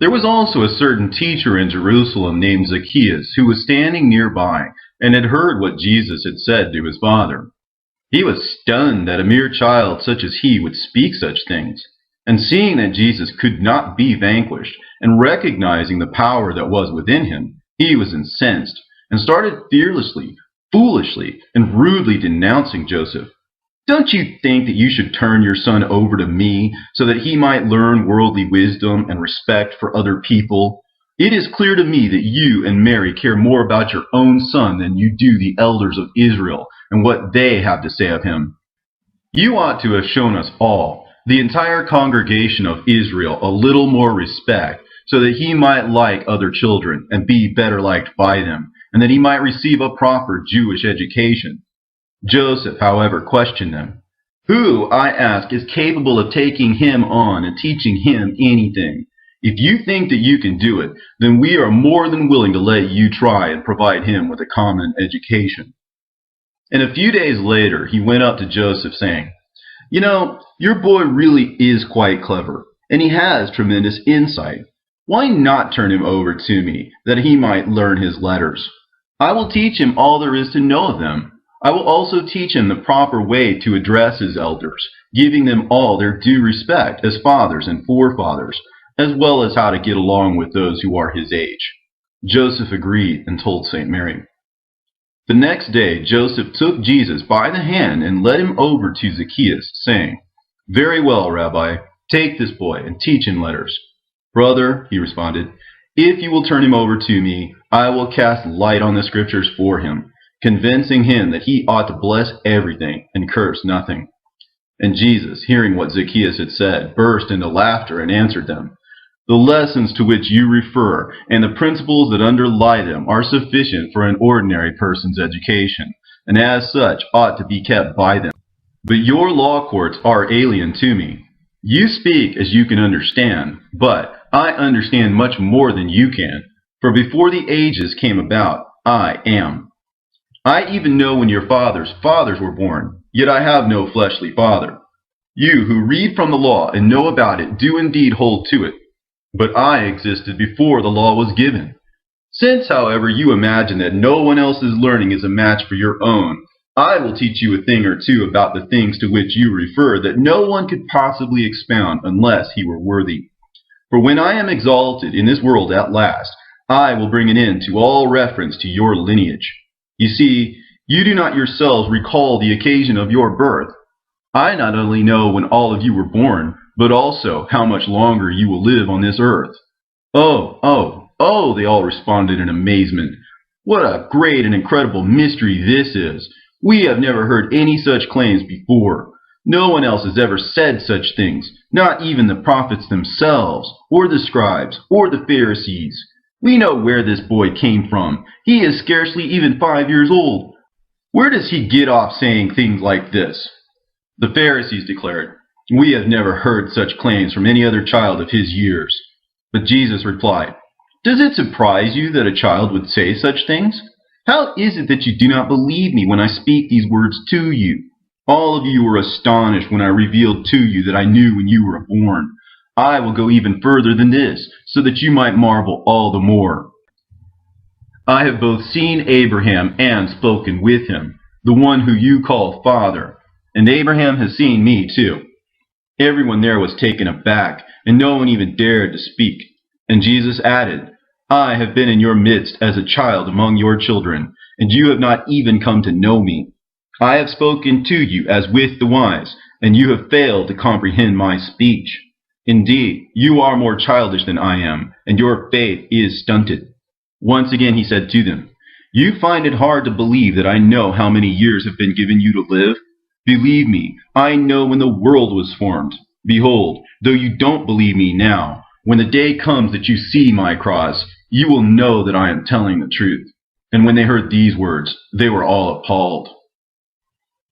There was also a certain teacher in Jerusalem named Zacchaeus who was standing nearby and had heard what Jesus had said to his father. He was stunned that a mere child such as he would speak such things, and seeing that Jesus could not be vanquished, and recognizing the power that was within him, he was incensed, and started fearlessly, foolishly, and rudely denouncing Joseph. "Don't you think that you should turn your son over to me so that he might learn worldly wisdom and respect for other people? It is clear to me that you and Mary care more about your own son than you do the elders of Israel and what they have to say of him. You ought to have shown us all, the entire congregation of Israel, a little more respect, so that he might like other children and be better liked by them, and that he might receive a proper Jewish education." Joseph, however, questioned them. "Who, I ask, is capable of taking him on and teaching him anything? If you think that you can do it, then we are more than willing to let you try and provide him with a common education." And a few days later, he went up to Joseph saying, "You know, your boy really is quite clever, and he has tremendous insight. Why not turn him over to me, that he might learn his letters? I will teach him all there is to know of them. I will also teach him the proper way to address his elders, giving them all their due respect as fathers and forefathers, as well as how to get along with those who are his age." Joseph agreed and told St. Mary. The next day Joseph took Jesus by the hand and led him over to Zacchaeus, saying, "Very well, Rabbi, take this boy and teach him letters." "Brother," he responded, "if you will turn him over to me, I will cast light on the scriptures for him, convincing him that he ought to bless everything and curse nothing." And Jesus, hearing what Zacchaeus had said, burst into laughter and answered them, "The lessons to which you refer and the principles that underlie them are sufficient for an ordinary person's education, and as such ought to be kept by them. But your law courts are alien to me. You speak as you can understand, but I understand much more than you can, for before the ages came about, I am. I even know when your fathers' fathers were born, yet I have no fleshly father. You who read from the law and know about it do indeed hold to it. But I existed before the law was given. Since, however, you imagine that no one else's learning is a match for your own, I will teach you a thing or two about the things to which you refer that no one could possibly expound unless he were worthy. For when I am exalted in this world at last, I will bring an end to all reference to your lineage. You see, you do not yourselves recall the occasion of your birth. I not only know when all of you were born, but also how much longer you will live on this earth." "Oh, oh, oh," they all responded in amazement. "What a great and incredible mystery this is! We have never heard any such claims before. No one else has ever said such things, not even the prophets themselves, or the scribes, or the Pharisees. We know where this boy came from. He is scarcely even 5 years old. Where does he get off saying things like this?" The Pharisees declared, "We have never heard such claims from any other child of his years." But Jesus replied, "Does it surprise you that a child would say such things? How is it that you do not believe me when I speak these words to you? All of you were astonished when I revealed to you that I knew when you were born. I will go even further than this, so that you might marvel all the more. I have both seen Abraham and spoken with him, the one who you call Father, and Abraham has seen me too." Everyone there was taken aback, and no one even dared to speak. And Jesus added, "I have been in your midst as a child among your children, and you have not even come to know me. I have spoken to you as with the wise, and you have failed to comprehend my speech. Indeed, you are more childish than I am, and your faith is stunted." Once again he said to them, "You find it hard to believe that I know how many years have been given you to live? Believe me, I know when the world was formed. Behold, though you don't believe me now, when the day comes that you see my cross, you will know that I am telling the truth." And when they heard these words, they were all appalled.